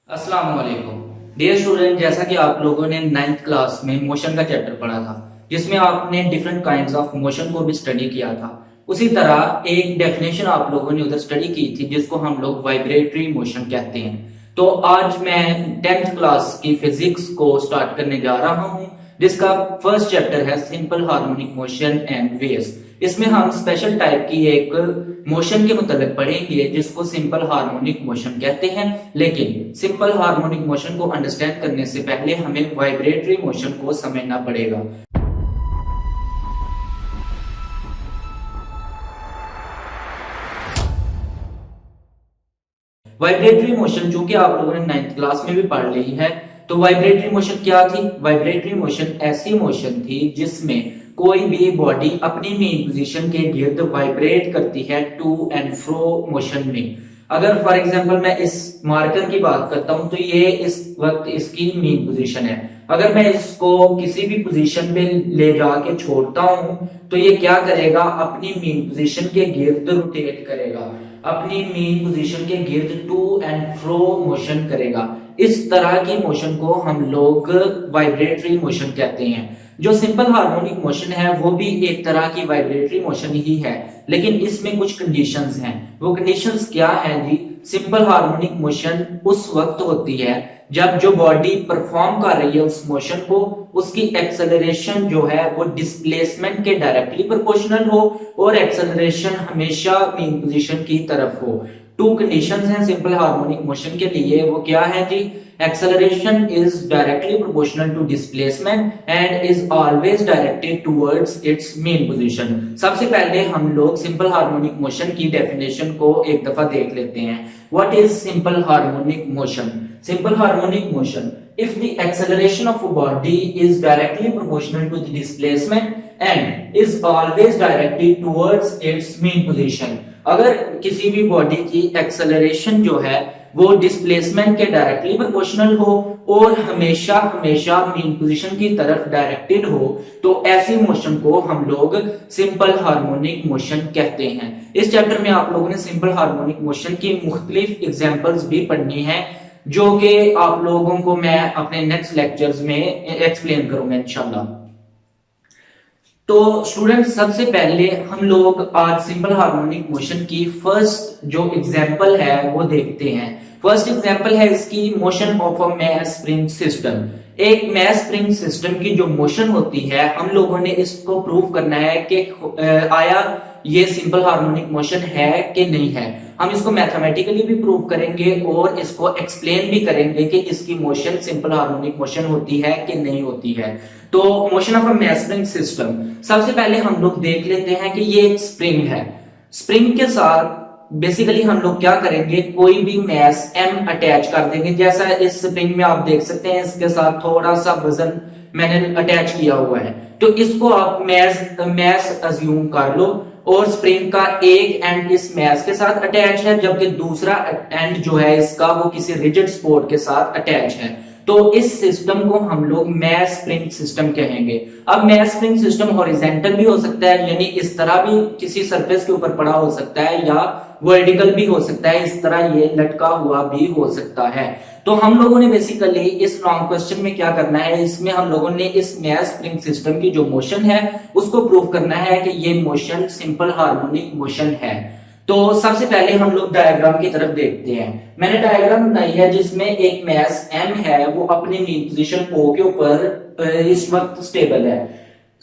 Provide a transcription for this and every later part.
अस्सलाम वालेकुम dear student. जैसा कि आप लोगों ने 9th क्लास में मोशन का चैप्टर पढ़ा था जिसमें आपने डिफरेंट काइंड्स ऑफ मोशन को भी स्टडी किया था, उसी तरह एक डेफिनेशन आप लोगों ने उधर स्टडी की थी जिसको हम लोग वाइब्रेटरी मोशन कहते हैं। तो आज मैं 10th क्लास की फिजिक्स को स्टार्ट करने जा रहा हूं जिसका फर्स्ट चैप्टर है simple harmonic motion and waves. इसमें हम स्पेशल टाइप की एक मोशन के मुताबिक पढ़ेंगे जिसको सिंपल हार्मोनिक मोशन कहते हैं। लेकिन सिंपल हार्मोनिक मोशन को अंडरस्टैंड करने से पहले हमें वाइब्रेटरी मोशन को समझना पड़ेगा। वाइब्रेटरी मोशन चूंकि आप लोगों ने 9th क्लास में भी पढ़ ली है, तो वाइब्रेटरी मोशन क्या थी? वाइब्रेटरी मोशन ऐसी मोशन थी जिसमें कोई भी बॉडी अपनी मेन पोजीशन के गिर्द वाइब्रेट करती है टू एंड फ्रो मोशन में। अगर फॉर एग्जांपल मैं इस मार्कर की बात करता हूं तो ये इस वक्त इसकी मेन पोजीशन है। अगर मैं इसको किसी भी पोजीशन पे ले जाके छोड़ता हूं तो ये क्या करेगा? अपनी मेन पोजीशन के गिर्द रोटेट करेगा, अपनी मेन पोजीशन के गिर्द टू एंड फ्रो मोशन करेगा। इस तरह की मोशन को हम लोग वाइब्रेटरी मोशन कहते हैं। जो सिंपल हार्मोनिक मोशन है वो भी एक तरह की वाइब्रेटरी मोशन ही है, लेकिन इसमें कुछ कंडीशंस हैं। वो कंडीशंस क्या हैं जी? सिंपल हार्मोनिक मोशन उस वक्त होती है जब जो बॉडी परफॉर्म कर रही है उस मोशन को, उसकी एक्सेलरेशन जो है वो डिस्प्लेसमेंट के डायरेक्टली प्रोपोर्शनल हो और एक्सेलरेशन हमेशा मेन पोजीशन की तरफ हो। टू कंडीशंस हैं सिंपल हार्मोनिक मोशन के लिए, वो क्या है जी? Acceleration is directly proportional to displacement and is always directed towards its mean position. सबसे पहले हम लोग सिंपल हार्मोनिक मोशन की डेफिनेशन को एक दफा देख लेते हैं। What is simple harmonic motion? Simple harmonic motion, if the acceleration of a body is directly proportional to the displacement and is always directed towards its mean position। अगर किसी भी बॉडी की एक्सेलरेशन जो है वो डिस्प्लेसमेंट के directly proportional हो और हमेशा हमेशा मेन पोजीशन की तरफ डायरेक्टेड हो तो ऐसी मोशन को हम लोग सिंपल हार्मोनिक मोशन कहते हैं। इस चैप्टर में आप लोगों ने सिंपल हार्मोनिक मोशन की मुख्तलिफ एग्जांपल्स भी पढ़नी है जो कि आप लोगों को मैं अपने नेक्स्ट लेक्चर्स में एक्सप्लेन करूंगा इंशाल्लाह। तो स्टूडेंट्स, सबसे पहले हम लोग आज सिंपल हार्मोनिक मोशन की फर्स्ट जो एग्जांपल है वो देखते हैं। फर्स्ट एग्जांपल है इसकी motion of a mass spring system. एक मैस स्प्रिंग सिस्टम की जो मोशन होती है हम लोगों ने इसको प्रूव करना है कि आया ये सिंपल हार्मोनिक मोशन है कि नहीं है। हम इसको मैथमेटिकली भी प्रूव करेंगे और इसको एक्सप्लेन भी करेंगे कि इसकी मोशन सिंपल हार्मोनिक मोशन होती है कि नहीं होती है। तो motion of a mass spring system, सबसे पहले हम लोग देख लेते हैं कि ये एक स्प्रिंग है। स्प्रिंग के साथ बेसिकली हम लोग क्या करेंगे? कोई भी मैस m अटैच कर देंगे। जैसा इस स्प्रिंग में आप देख सकते हैं इसके साथ थोड़ा सा वजन मैंने अटैच किया हुआ है, तो इसको आप मैस अज्यूम कर लो और स्प्रिंग का एक एंड इस मैस के साथ अटैच है जबकि दूसरा एंड जो है इसका वो किसी रिजिड सपोर्ट के साथ अटैच है। तो इस सिस्टम को हम लोग मैस स्प्रिंग सिस्टम कहेंगे। अब मैस स्प्रिंग सिस्टम हॉरिजॉन्टल भी हो सकता है, यानी इस तरह भी किसी सरफेस के ऊपर पड़ा हो सकता है, या वर्टिकल भी हो सकता है, इस तरह ये लटका हुआ भी हो सकता है। तो हम लोगों ने बेसिकली इस लॉन्ग क्वेश्चन में क्या करना है, इसमें हम लोगों ने इस मैस स्प्रिंग सिस्टम की जो मोशन है उसको प्रूव करना है कि ये मोशन सिंपल हार्मोनिक मोशन है। तो सबसे पहले हम लोग डायग्राम की तरफ देखते हैं। मैंने डायग्राम बनाई है जिसमें एक मैस m है वो अपनी मेन पोजीशन O के ऊपर इस वक्त स्टेबल है।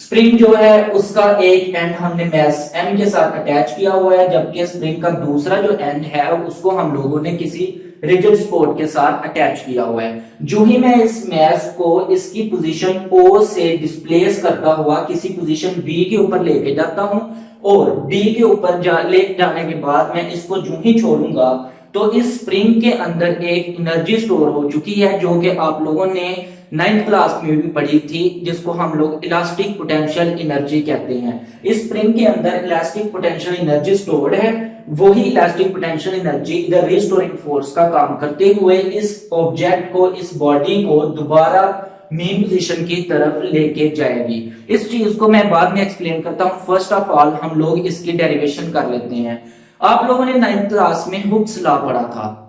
स्प्रिंग जो है उसका एक एंड हमने मैस m के साथ अटैच किया हुआ है जबकि स्प्रिंग का दूसरा जो एंड है उसको हम लोगों ने किसी रिजिड सपोर्ट के साथ अटैच किया हुआ है। जो ही मैं इस मैस को इसकी पोजीशन O से डिस्प्लेस करता हुआ किसी पोजीशन B के ऊपर लेके जाता हूं और D के ऊपर ले जाने के बाद मैं इसको जो ही छोड़ूंगा तो इस स्प्रिंग के अंदर एक एनर्जी स्टोर हो चुकी है जो कि आप लोगों ने 9th क्लास में भी पढ़ी थी, जिसको हम लोग इलास्टिक पोटेंशियल एनर्जी कहते हैं। इस स्प्रिंग के अंदर इलास्टिक पोटेंशियल एनर्जी स्टोर्ड है। वही इलास्टिक पोटेंशियल एनर्जी इधर रिस्टोरिंग फोर्स का काम करते हुए इस ऑब्जेक्ट को, इस बॉडी को दोबारा मेन पोजीशन की तरफ लेके जाएगी। इस चीज को मैं बाद में एक्सप्लेन करता हूं। फर्स्ट ऑफ ऑल हम लोग इसकी डेरिवेशन कर लेते हैं। आप लोगों ने 9th क्लास में हुक्स लॉ पढ़ा था।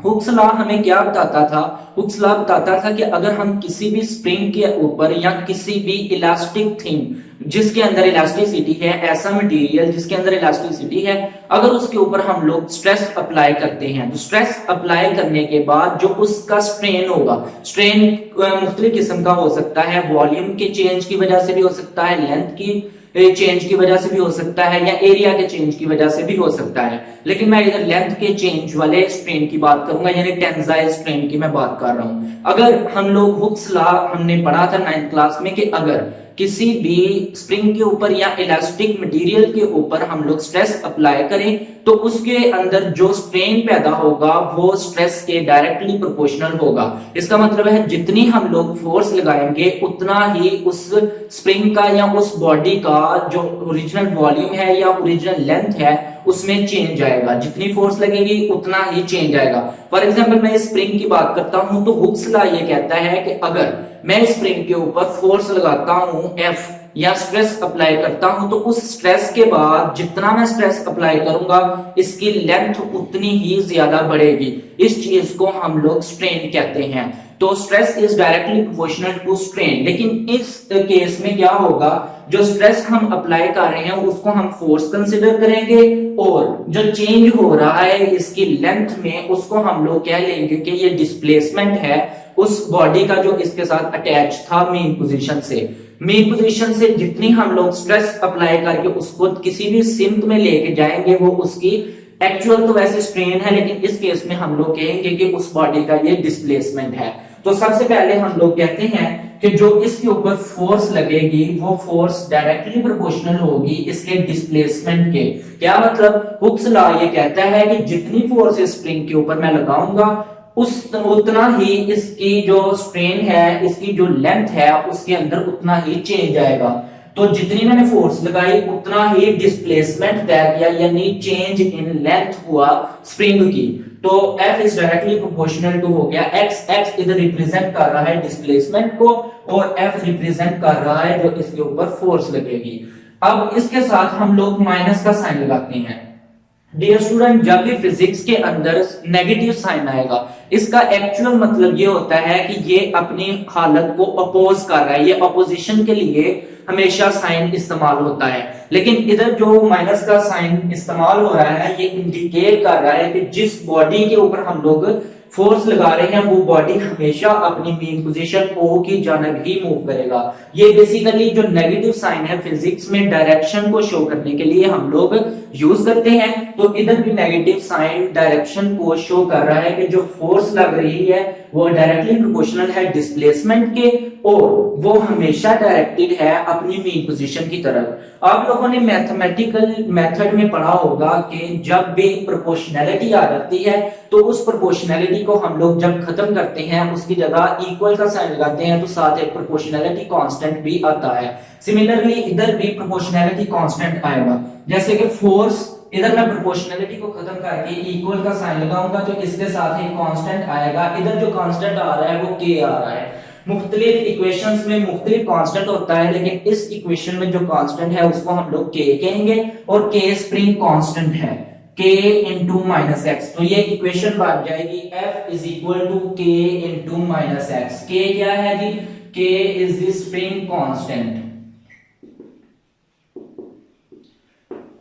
हुक्स लॉ हमें क्या बताता था? हुक्स लॉ बताता था कि अगर हम किसी भी स्प्रिंग के ऊपर या किसी भी इलास्टिक थिंग जिसके अंदर इलास्टिसिटी है, ऐसा मटेरियल जिसके अंदर इलास्टिसिटी है, अगर उसके ऊपर हम लोग स्ट्रेस अप्लाई करते हैं तो स्ट्रेस अप्लाई करने के बाद जो उसका स्ट्रेन होगा, स्ट्रेन मुख्तलिफ किस्म का हो सकता है, वॉल्यूम के चेंज की वजह से भी हो सकता है, लेंथ की चेंज की वजह से भी हो सकता है, या एरिया के चेंज की वजह से भी हो सकता है। लेकिन मैं इधर लेंथ के चेंज वाले स्ट्रेन की बात करूंगा, यानी टेंसाइल स्ट्रेन की मैं बात कर रहा हूं। अगर हम लोग हुक्स लॉ हमने पढ़ा था 9th क्लास में कि अगर किसी भी स्प्रिंग के ऊपर या इलास्टिक मटेरियल के ऊपर हम लोग स्ट्रेस अप्लाई करें तो उसके अंदर जो स्ट्रेन पैदा होगा वो स्ट्रेस के डायरेक्टली प्रोपोर्शनल होगा। इसका मतलब है जितनी हम लोग फोर्स लगाएंगे उतना ही उस स्प्रिंग का या उस बॉडी का जो ओरिजिनल वॉल्यूम है या ओरिजिनल लेंथ है उसमें चेंज आएगा। जितनी फोर्स लगेगी उतना ही चेंज आएगा। फॉर एग्जांपल मैं स्प्रिंग की बात करता हूं तो हुक्स लॉ ये कहता है कि अगर मैं स्प्रिंग के ऊपर फोर्स लगाता हूं F या स्ट्रेस अप्लाई करता हूं तो उस स्ट्रेस के बाद जितना मैं स्ट्रेस अप्लाई करूंगा इसकी लेंथ उतनी ही ज्यादा बढ़ेगी। इस चीज को हम लोग स्ट्रेन कहते हैं। तो stress is directly proportional to strain. लेकिन इस केस में क्या होगा, जो स्ट्रेस हम अप्लाई कर रहे हैं उसको हम फोर्स कंसिडर करेंगे और जो चेंज हो रहा है इसकी लेंथ में उसको हम लोग कह लेंगे कि ये डिस्प्लेसमेंट है उस बॉडी का जो इसके साथ अटैच था मेन पोजीशन से। मेन पोजीशन से जितनी हम लोग स्ट्रेस अप्लाई करके उसको किसी भी सिंक में लेके जाएंगे वो उसकी एक्चुअल तो वैसे स्ट्रेन है, लेकिन इस केस में हम लोग कहेंगे कि उस बॉडी का ये डिस्प्लेसमेंट है। तो सबसे पहले हम लोग कहते हैं कि जो इसके ऊपर फोर्स लगेगी वो फोर्स डायरेक्टली प्रोपोर्शनल होगी इसके डिस्प्लेसमेंट के। क्या मतलब, हुक्स लॉ ये कहता है कि जितनी फोर्स स्प्रिंग के ऊपर मैं लगाऊंगा उतना ही इसकी जो स्ट्रेन है, इसकी जो लेंथ है उसके अंदर उतना ही चेंज आएगा। तो जितनी मैंने फोर्स लगाई उतना ही डिस्प्लेसमेंट तय किया, यानी चेंज इन लेंथ हुआ स्प्रिंग की। तो F is directly proportional to हो गया x। x इधर रिप्रेजेंट कर रहा है डिस्प्लेसमेंट को और F रिप्रेजेंट कर रहा है जो इसके ऊपर फोर्स लगेगी। अब इसके साथ हम लोग माइनस का साइन लगाते हैं। डियर स्टूडेंट, जब भी फिजिक्स के अंदर नेगेटिव साइन आएगा इसका एक्चुअल मतलब ये होता है कि ये अपनी हालत को अपोज कर रहा है, ये अपोजिशन के लिए हमेशा साइन इस्तेमाल होता है। लेकिन इधर जो माइनस का साइन इस्तेमाल हो रहा है ये इंडिकेट कर रहा है कि जिस बॉडी के ऊपर हम लोग फोर्स लगा रहे हैं वो बॉडी हमेशा अपनी मेन पोजीशन O की जानब ही मूव करेगा। ये बेसिकली जो नेगेटिव साइन है फिजिक्स में डायरेक्शन को शो करने के लिए हम लोग यूज करते हैं। तो इधर भी नेगेटिव साइन डायरेक्शन को शो कर रहा है कि जो फोर्स लग रही है वो डायरेक्टली प्रोपोर्शनल है डिस्प्लेसमेंट के और वो हमेशा डायरेक्टेड है अपनी मेन पोजीशन की तरफ। आप लोगों ने मैथमेटिकल मेथड में पढ़ा होगा कि जब भी प्रोपोर्शनैलिटी आ जाती है तो उस प्रोपोर्शनैलिटी को हम लोग जब खत्म करते हैं उसकी जगह इक्वल का साइन लगाते हैं तो साथ एक प्रोपोर्शनैलिटी कांस्टेंट भी आता है। सिमिलरली इधर भी प्रोपोर्शनैलिटी कांस्टेंट आएगा। जैसे कि फोर्स, इधर मैं प्रोपोर्शनैलिटी को खत्म करके इक्वल का साइन लगाऊंगा तो इसके साथ एक कांस्टेंट आएगा। इधर जो कांस्टेंट आ रहा है वो k आ रहा है। मुख्तलिफ इक्वेशंस में मुख्तलिफ कांस्टेंट होता है, लेकिन इस इक्वेशन में जो कांस्टेंट है उसको हम लोग k कहेंगे और k स्प्रिंग कांस्टेंट है, k इंटू माइनस एक्स। तो ये इक्वेशन बन जाएगी F is equal to k into minus x. k क्या है जी? k is the spring constant.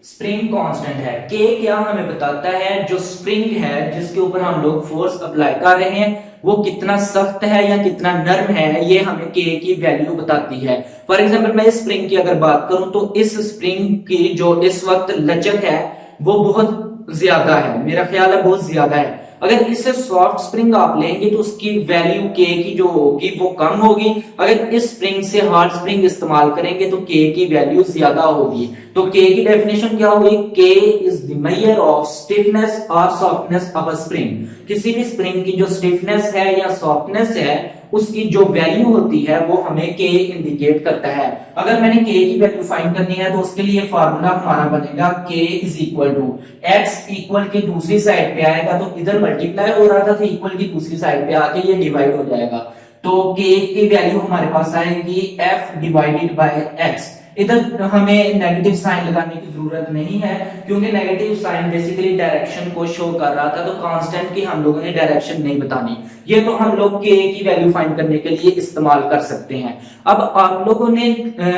Spring constant है। k क्या हमें बताता है, जो स्प्रिंग है जिसके ऊपर हम लोग फोर्स अप्लाई कर रहे हैं वो कितना सख्त है या कितना नर्म है, ये हमें k की वैल्यू बताती है। फॉर एग्जांपल मैं स्प्रिंग की अगर बात करूं तो इस स्प्रिंग की जो इस वक्त लचक है वो बहुत ज्यादा है, मेरा ख्याल है बहुत ज्यादा है। अगर इससे सॉफ्ट स्प्रिंग आप लेंगे तो उसकी वैल्यू k की जो होगी वो कम होगी। अगर इस स्प्रिंग से हार्ड स्प्रिंग इस्तेमाल करेंगे तो k की वैल्यू ज्यादा होगी। तो k की डेफिनेशन क्या होगी? k is the measure of stiffness और सॉफ्टनेस ऑफ अ स्प्रिंग। किसी भी स्प्रिंग की जो स्टिफनेस है या सॉफ्टनेस है उसकी जो वैल्यू होती है वो हमें k इंडिकेट करता है। अगर मैंने k की वैल्यू फाइंड करनी है तो उसके लिए फार्मूला हमारा बनेगा k is equal to x equal की दूसरी साइड पे आएगा तो इधर मल्टीप्लाई हो रहा था तो इक्वल की दूसरी साइड पे आके ये डिवाइड हो जाएगा। तो k की वैल्यू हमारे पास आएगी f डिवाइडेड बाय x। इधर हमें नेगेटिव साइन लगाने की जरूरत नहीं है, क्योंकि नेगेटिव साइन बेसिकली डायरेक्शन को शो कर रहा था, तो कांस्टेंट की हम लोगों ने डायरेक्शन नहीं बतानी। ये तो हम लोग के की वैल्यू फाइंड करने के लिए इस्तेमाल कर सकते हैं। अब आप लोगों ने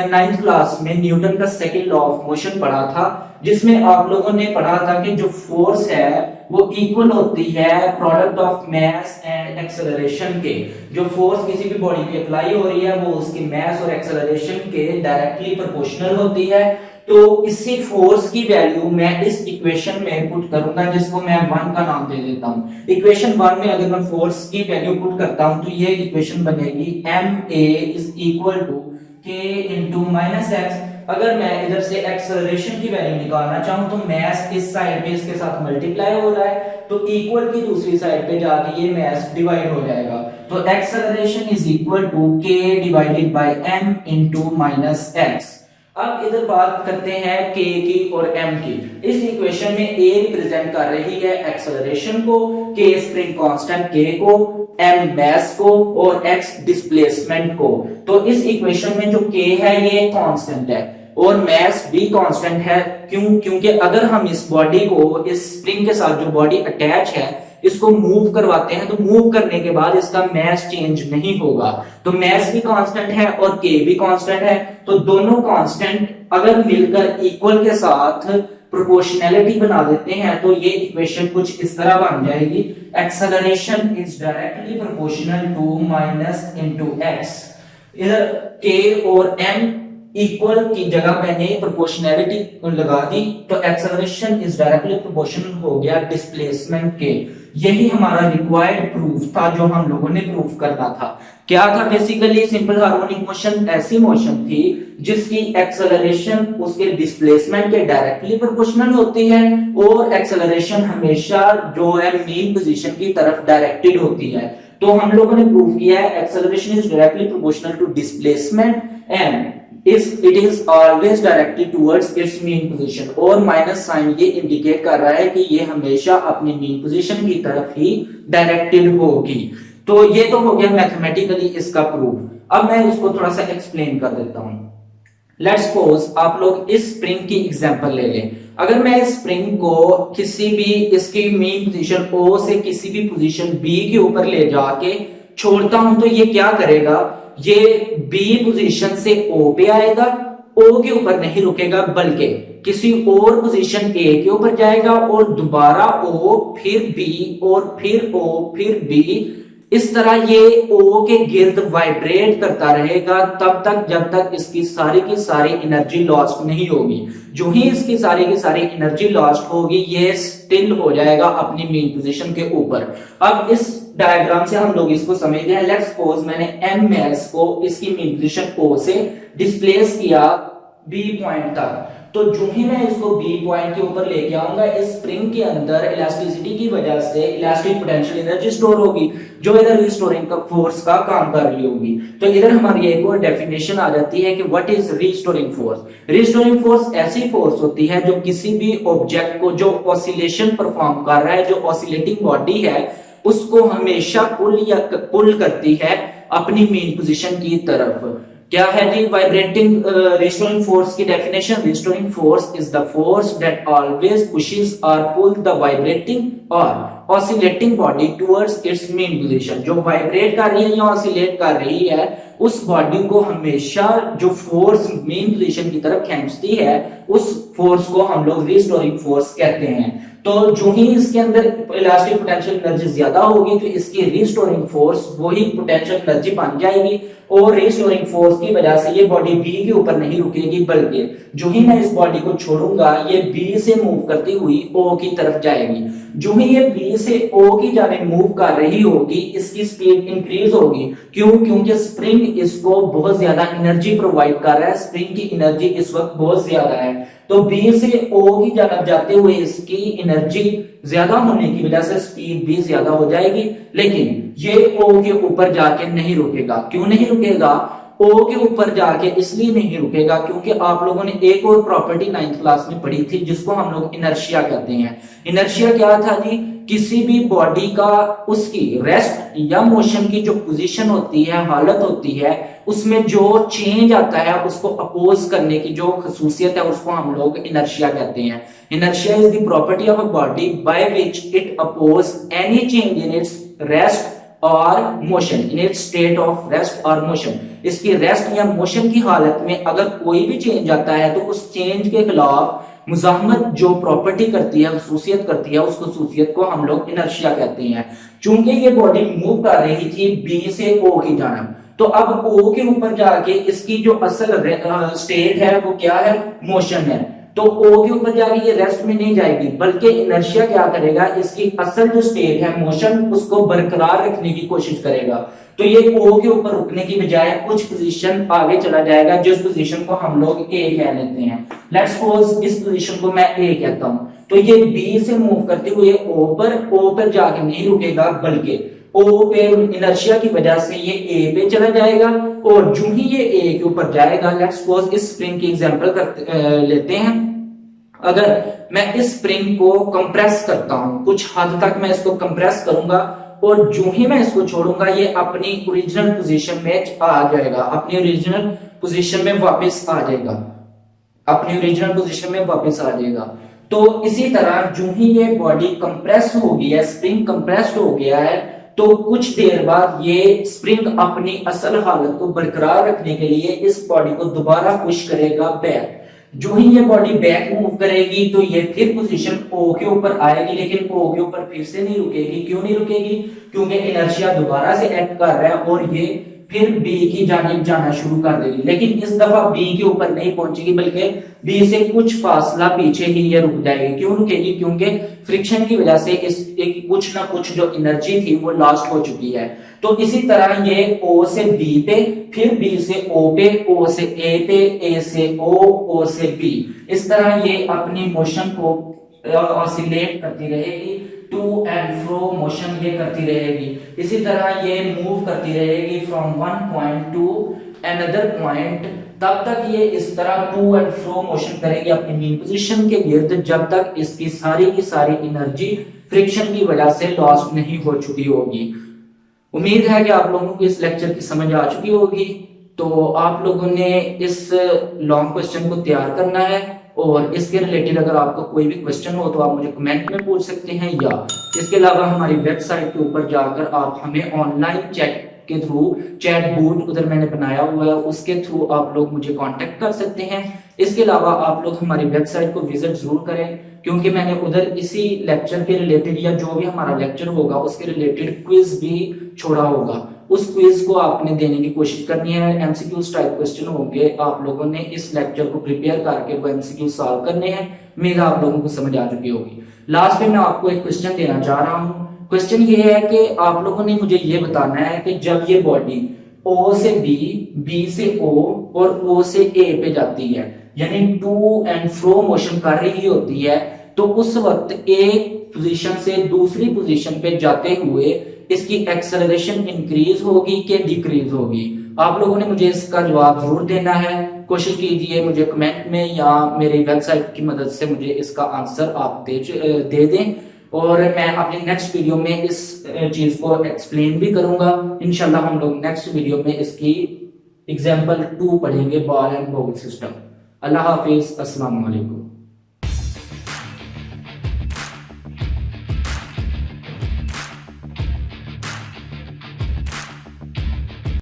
9th क्लास में न्यूटन का सेकंड लॉ ऑफ मोशन पढ़ा था, जिसमें आप लोगों ने पढ़ा था कि जो फोर्स है वो इक्वल होती है product of mass and acceleration के। जो फोर्स किसी भी बॉडी पे अप्लाई हो रही है वो उसकी मास और एक्सेलरेशन के डायरेक्टली प्रोपोर्शनल होती है। तो इसी फोर्स की वैल्यू मैं इस इक्वेशन में पुट करूंगा, जिसको मैं 1 का नाम दे देता हूं। इक्वेशन 1 में अगर मैं फोर्स की वैल्यू पुट करता हूं तो ये इक्वेशन बनेगी ma is equal to k into minus x. अगर मैं इधर से एक्सेलरेशन की वैल्यू निकालना चाहूं तो मास इस साइड पे इसके साथ मल्टीप्लाई हो रहा है, तो इक्वल की दूसरी साइड पे जाके ये मास डिवाइड हो जाएगा। तो acceleration is equal to k divided by m into minus x. अब इधर बात करते हैं k की और m की। इस इक्वेशन में a रिप्रेजेंट कर रही है एक्सेलरेशन को, k स्प्रिंग कांस्टेंट k को, m मास को और x डिस्प्लेसमेंट को। तो इस इक्वेशन में जो k है ये कांस्टेंट है और मास भी कांस्टेंट है। क्यों? क्योंकि अगर हम इस बॉडी को इस स्प्रिंग के साथ जो बॉडी अटैच है इसको मूव करवाते हैं तो मूव करने के बाद इसका मास चेंज नहीं होगा। तो मास भी कांस्टेंट है और k भी कांस्टेंट है, तो दोनों कांस्टेंट अगर मिलकर इक्वल के साथ प्रोपोर्शनैलिटी बना देते हैं तो ये इक्वेशन कुछ इस तरह बन जाएगी, acceleration is directly proportional to minus into x। इधर k और m इक्वल की जगह मैंने प्रोपोर्शनैलिटी लगा दी, तो एक्सेलरेशन इज डायरेक्टली प्रोपोर्शनल हो गया डिस्प्लेसमेंट के। यही हमारा रिक्वायर्ड प्रूफ था जो हम लोगों ने प्रूफ करना था। क्या था? बेसिकली सिंपल हार्मोनिक मोशन ऐसी मोशन थी जिसकी एक्सेलरेशन उसके डिस्प्लेसमेंट के डायरेक्टली प्रोपोर्शनल होती है और एक्सेलरेशन हमेशा जो है मीन पोजीशन की तरफ डायरेक्टेड होती है। तो हम लोगों ने प्रूव किया है acceleration is directly proportional to displacement and it is always directed towards its mean position। और माइनस साइन ये इंडिकेट कर रहा है कि ये हमेशा अपनी मीन पोजीशन की तरफ ही डायरेक्टेड होगी। तो ये तो हो गया मैथमेटिकली इसका प्रूफ। अब मैं उसको थोड़ा सा एक्सप्लेन कर देता हूं। लेट्स सपोज आप लोग इस स्प्रिंग की एग्जांपल ले लें। अगर मैं इस स्प्रिंग को किसी भी इसकी मीन पोजीशन O से किसी भी पोजीशन B के ऊपर ले जाके छोड़ता हूं तो ये क्या करेगा, ये B पोजीशन से O पे आएगा, O के ऊपर नहीं रुकेगा बल्कि किसी और पोजीशन A के ऊपर जाएगा और दोबारा O फिर B और फिर O फिर B। इस तरह ये O के गिर्द वाइब्रेट करता रहेगा तब तक जब तक इसकी सारी की सारी एनर्जी लॉस्ट नहीं होगी। जो ही इसकी सारी की सारी एनर्जी लॉस्ट होगी ये स्टिल हो जाएगा अपनी मेन पोजीशन के ऊपर। अब इस डायग्राम से हम लोग इसको समझते हैं। लेट्स सपोज मैंने m mass को इसकी मेन पोजीशन O से डिस्प्लेस किया B पॉइंट तक, तो जो ही मैं इसको B पॉइंट के ऊपर लेके आऊंगा इस स्प्रिंग के अंदर इलास्टिसिटी की वजह से इलास्टिक पोटेंशियल एनर्जी स्टोर होगी जो इधर रिस्टोरिंग का फोर्स का काम कर रही होगी। तो इधर हमारी एक और डेफिनेशन आ जाती है कि what is restoring force. Restoring force ऐसी फोर्स होती है जो किसी भी ऑब्जेक्ट को जो ऑसिलेशन परफॉर्म कर रहा है, जो ऑसिलेटिंग बॉडी है, उसको हमेशा पुल करती है अपनी मेन पोजीशन की तरफ। क्या है जी वाइब्रेटिंग रिस्टोरिंग फोर्स की definition? Restoring force is the force that always pushes और पुल द वाइब्रेटिंग और oscillating body towards its mean position. जो वाइब्रेट कर रही है या ऑसिलेट कर रही है उस बॉडी को हमेशा जो फोर्स मेन पोजीशन की तरफ खींचती है उस फोर्स को हम लोग रिस्टोरिंग फोर्स कहते हैं। तो जो ही इसके अंदर इलास्टिक पोटेंशियल एनर्जी ज्यादा होगी तो इसकी रिस्टोरिंग फोर्स वही पोटेंशियल एनर्जी बन जाएगी और रिस्टोरिंग फोर्स की वजह से ये बॉडी बी के ऊपर नहीं रुकेगी बल्कि जो ही मैं इस बॉडी को छोड़ूंगा ये बी से मूव करती हुई ओ की तरफ जाएगी। जो ही ये बी से ओ की जाने मूव कर रही होगी इसकी स्पीड इंक्रीज होगी। क्यों? क्योंकि स्प्रिंग इसको बहुत ज्यादा एनर्जी प्रोवाइड कर रहा है। स्प्रिंग की एनर्जी इस वक्त बहुत ज्यादा है, तो B से O की जानब जाते हुए इसकी एनर्जी ज्यादा होने की वजह से स्पीड भी ज्यादा हो जाएगी, लेकिन ये O के ऊपर जाके नहीं रुकेगा। क्यों नहीं रुकेगा? O के ऊपर जाके इसलिए नहीं रुकेगा क्योंकि आप लोगों ने एक और प्रॉपर्टी 9th क्लास में पढ़ी थी जिसको हम लोग इनर्शिया कहते हैं। इनर्शिया क्या था जी? किसी भी बॉडी का उसकी रेस्ट या मोशन की जो पोजीशन होती है, हालत होती है, उसमें जो चेंज आता है उसको अपोज करने की जो खसूसियत है उसको हम लोग इनर्शिया कहते हैं। Inertia is the property of a body by which it oppose any change in its rest और motion, in its state of rest और मोशन। इसकी रेस्ट या मोशन की हालत में अगर कोई भी चेंज आता है तो उस चेंज के खिलाफ मुजाहमत जो प्रॉपर्टी करती है, खसूसियत करती है, उस खसूसियत को हम लोग इनर्शिया कहते हैं। चूंकि ये बॉडी मूव कर रही थी बी से ओ की जानब, तो अब ओ के ऊपर जाके इसकी जो असल स्टेट है वो क्या है, मोशन है। तो ओ के ऊपर जाके ये रेस्ट में नहीं जाएगी, बल्कि इनर्शिया क्या करेगा, इसकी असल जो स्टेट है मोशन उसको बरकरार रखने की कोशिश करेगा। तो ये ओ के ऊपर रुकने की बजाय कुछ पोजीशन आगे चला जाएगा, जिस पोजीशन को हम लोग ए कह लेते हैं। लेट्स सपोज इस पोजीशन को मैं ए कहता हूं, तो ये बी से मूव करते हुए ओ पर जाके नहीं रुकेगा, बल्कि ओ पे इनर्शिया की वजह से ये ए पे चला जाएगा, और जो ही ये ए के ऊपर जाएगा, लेट्स सपोज इस स्प्रिंग की एग्जांपल लेते हैं। अगर मैं इस स्प्रिंग को कंप्रेस करता हूं, कुछ हद तक मैं इसको कंप्रेस करूंगा, और जो ही मैं इसको छोड़ूंगा ये अपनी ओरिजिनल पोजीशन में आ जाएगा, अपनी ओरिजिनल पोजीशन में वापस आ जाएगा, अपनी ओरिजिनल पोजीशन में वापस आ जाएगा। तो इसी तरह जो ही ये बॉडी कंप्रेस हो गई है, स्प्रिंग कंप्रेस्ड हो गया है, तो कुछ देर बाद ये स्प्रिंग अपनी असल हालत को बरकरार रखने के लिए इस बॉडी को दोबारा पुश करेगा बैक। जो ही ये बॉडी बैक मूव करेगी तो ये फिर पोजीशन ओ के ऊपर आएगी, लेकिन ओ के ऊपर फिर से नहीं रुकेगी। क्यों नहीं रुकेगी? क्योंकि इनर्शिया दोबारा से एक्ट कर रहा है और ये फिर बी की जानिब जाना शुरू कर देगी, लेकिन इस दफा बी के ऊपर नहीं पहुंचेगी, बल्कि बी से कुछ फासला पीछे ही ये रुक जाएगी। क्यों रुकेगी? क्योंकि फ्रिक्शन की वजह से इस एक कुछ ना कुछ जो एनर्जी थी वो लॉस्ट हो चुकी है। तो इसी तरह ये ओ से बी पे, फिर बी से ओ पे, ओ से ए पे, ए से ओ से बी, इस तरह ये अपनी मोशन को ऑसिलेट करती रहेगी, टू एंड फ्रो मोशन ये करती रहेगी। इसी तरह ये मूव करती रहेगी from one point two another point, तब तक ये इस तरह टू एंड फ्रो मोशन करेगी अपनी मेन पोजीशन के गिर्द, जब तक इसकी सारी की सारी एनर्जी फ्रिक्शन की वजह से लॉस्ट नहीं हो चुकी होगी। उम्मीद है कि आप लोगों को इस लेक्चर की समझ आ चुकी होगी। तो आप लोगों ने इस लॉन्ग क्वेश्चन को तैयार करना है, और इसके रिलेटेड अगर आपको कोई भी क्वेश्चन हो तो आप मुझे कमेंट में पूछ सकते हैं, या इसके अलावा हमारी वेबसाइट के ऊपर जाकर आप हमें ऑनलाइन चैट के थ्रू, चैट बूट उधर मैंने बनाया हुआ है, उसके थ्रू आप लोग मुझे कांटेक्ट कर सकते हैं। इसके अलावा आप लोग हमारी वेबसाइट को विजिट जरूर करें, क्योंकि मैंने उधर इसी लेक्चर के रिलेटेड या जो भी हमारा लेक्चर होगा उसके रिलेटेड क्विज भी छोड़ा होगा। उस क्विज को आपने देने की कोशिश करनी है। एमसीक्यूज टाइप क्वेश्चन होंगे, आप लोगों ने इस लेक्चर को प्रिपेयर करके वो एमसीक्यू सॉल्व करने हैं। उम्मीद आप लोगों को समझ आ चुकी होगी। लास्ट में मैं आपको एक क्वेश्चन देना चाह रहा हूँ। क्वेश्चन ये है कि आप लोगों ने मुझे ये बताना है कि जब ये बॉडी ओ से बी, बी से ओ और ओ से ए पे जाती है, यानी टू एंड फ्रो मोशन कर रही होती है, तो उस वक्त एक पोजीशन से दूसरी पोजीशन पे जाते हुए इसकी एक्सेलरेशन इंक्रीज होगी कि डिक्रीज होगी? आप लोगों ने मुझे इसका जवाब जरूर देना है। कोशिश कीजिए मुझे कमेंट में या मेरी वेबसाइट की मदद से मुझे इसका आंसर आप दे दें, और मैं अपनी नेक्स्ट वीडियो में इस चीज को एक्सप्लेन भी करूंगा। इंशाल्लाह हम लोग नेक्स्ट वीडियो में इसकी एग्जाम्पल 2 पढ़ेंगे, बॉल एंड बाउल सिस्टम। अल्लाह हाफिज, अस्सलाम वालेकुम।